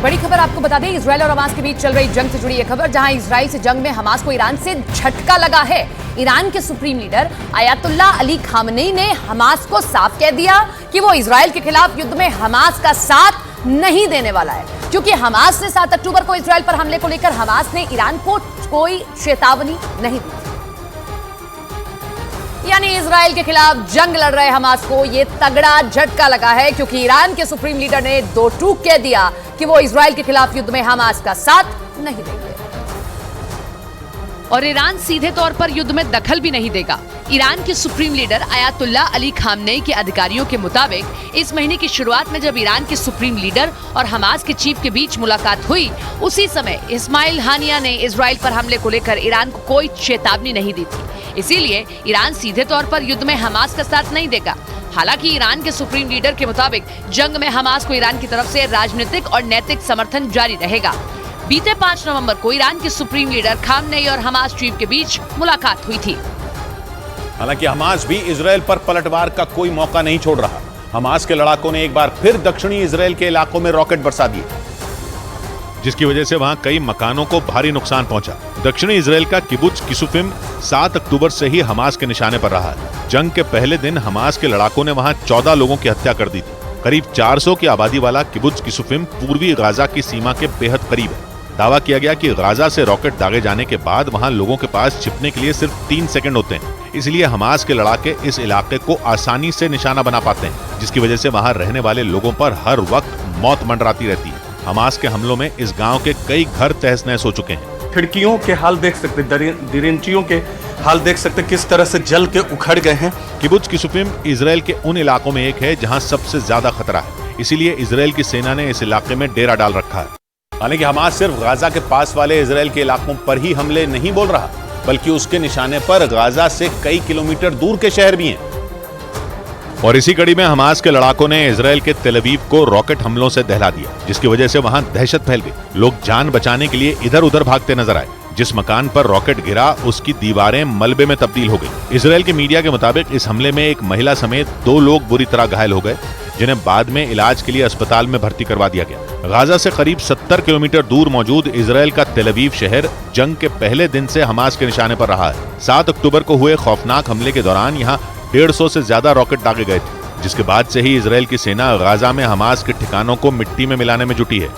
बड़ी खबर आपको बता दें, इजरायल और हमास के बीच चल रही जंग से जुड़ी यह खबर, जहां इजरायल से जंग में हमास को ईरान से झटका लगा है। ईरान के supreme leader Ayatollah Ali Khamenei ने हमास को साफ कह दिया कि वो इजरायल के खिलाफ युद्ध में हमास का साथ नहीं देने वाला है, क्योंकि हमास ने 7 अक्टूबर को इजरायल पर हमले को लेकर हमास ने ईरान को कोई चेतावनी नहीं दी। यानी इजरायल के खिलाफ जंग लड़ रहे हमास को यह तगड़ा झटका लगा है, क्योंकि ईरान के सुप्रीम लीडर ने दो टूक कह दिया कि वो इजरायल के खिलाफ युद्ध में हमास का साथ नहीं देंगे और ईरान सीधे तौर पर युद्ध में दखल भी नहीं देगा। ईरान के supreme leader Ayatollah Ali Khamenei के अधिकारियों के मुताबिक इस महीने की शुरुआत में जब ईरान के सुप्रीम लीडर और हमास के चीफ के बीच मुलाकात हुई, उसी समय इस्माइल हानिया ने इजरायल पर हमले को लेकर ईरान को कोई चेतावनी नहीं दी थी। इसीलिए ईरान सीधे तौर पर युद्ध में हमास का साथ नहीं देगा। हालांकि ईरान के सुप्रीम लीडर के मुताबिक जंग में हमास को ईरान की तरफ से राजनीतिक और नैतिक समर्थन जारी रहेगा। बीते 5 नवंबर को ईरान के सुप्रीम लीडर खामनेई और हमास चीफ के बीच मुलाकात हुई थी। हालांकि हमास भी इजरायल पर पलटवार का कोई मौका नहीं छोड़ रहा। हमास के लड़ाकों ने एक बार फिर दक्षिणी इजरायल के इलाकों में रॉकेट बरसा दिए, जिसकी वजह से वहां कई मकानों को भारी नुकसान पहुंचा। दक्षिणी इजरायल का किबुत्ज किसुफिम 7 अक्टूबर से ही हमास के निशाने पर रहा है। जंग के पहले दिन हमास के लड़ाकों ने वहां 14 लोगों की हत्या कर दी थी। करीब 400 की आबादी वाला किबुत्ज किसुफिम पूर्वी गाजा की सीमा के बेहद करीब है। दावा किया गया कि गाजा से रॉकेट दागे जाने के बाद वहां लोगों के पास छिपने के लिए सिर्फ 3 सेकंड होते हैं। इसलिए हमास के लड़ाके इस इलाके को आसानी से निशाना बना पाते हैं, जिसकी वजह से वहां रहने वाले लोगों पर हर वक्त मौत मंडराती रहती है। हमास के हमलों में इस गांव के कई घर तहस नहस हो चुके हैं। खिड़कियों के हाल देख सकते, दरिंचियों के हाल देख सकते किस तरह से जल के उखड़ गए हैं। किबुत्ज किसुफिम इजरायल के उन इलाकों में एक है जहां सबसे ज्यादा खतरा है। इसीलिए इजरायल की सेना ने इस इलाके में डेरा डाल रखा है। हालांकि हमास सिर्फ गाजा के पास वाले इजरायल के इलाकों पर ही हमले नहीं बोल रहा, बल्कि उसके निशाने पर गाजा से कई किलोमीटर दूर के शहर भी हैं। और इसी कड़ी में हमास के लड़ाकों ने इजरायल के तेल अवीव को रॉकेट हमलों से दहला दिया, जिसकी वजह से वहां दहशत फैल गई। लोग जान बचाने के लिए इधर उधर भागते नजर आए। जिस मकान पर रॉकेट गिरा उसकी दीवारें मलबे में तब्दील हो गई। इजरायल के मीडिया के मुताबिक इस हमले में एक महिला समेत 2 लोग बुरी तरह घायल हो गए, जिन्हें बाद में इलाज के लिए अस्पताल में भर्ती करवा दिया गया। गाजा से करीब 70 किलोमीटर दूर मौजूद इजरायल का तेल अवीव शहर जंग के पहले दिन से हमास के निशाने पर रहा है। 7 अक्टूबर को हुए खौफनाक हमले के दौरान यहाँ 150 से ज्यादा रॉकेट दागे गए थे, जिसके बाद से ही इजरायल की सेना गाजा में हमास के ठिकानों को मिट्टी में मिलाने में जुटी है।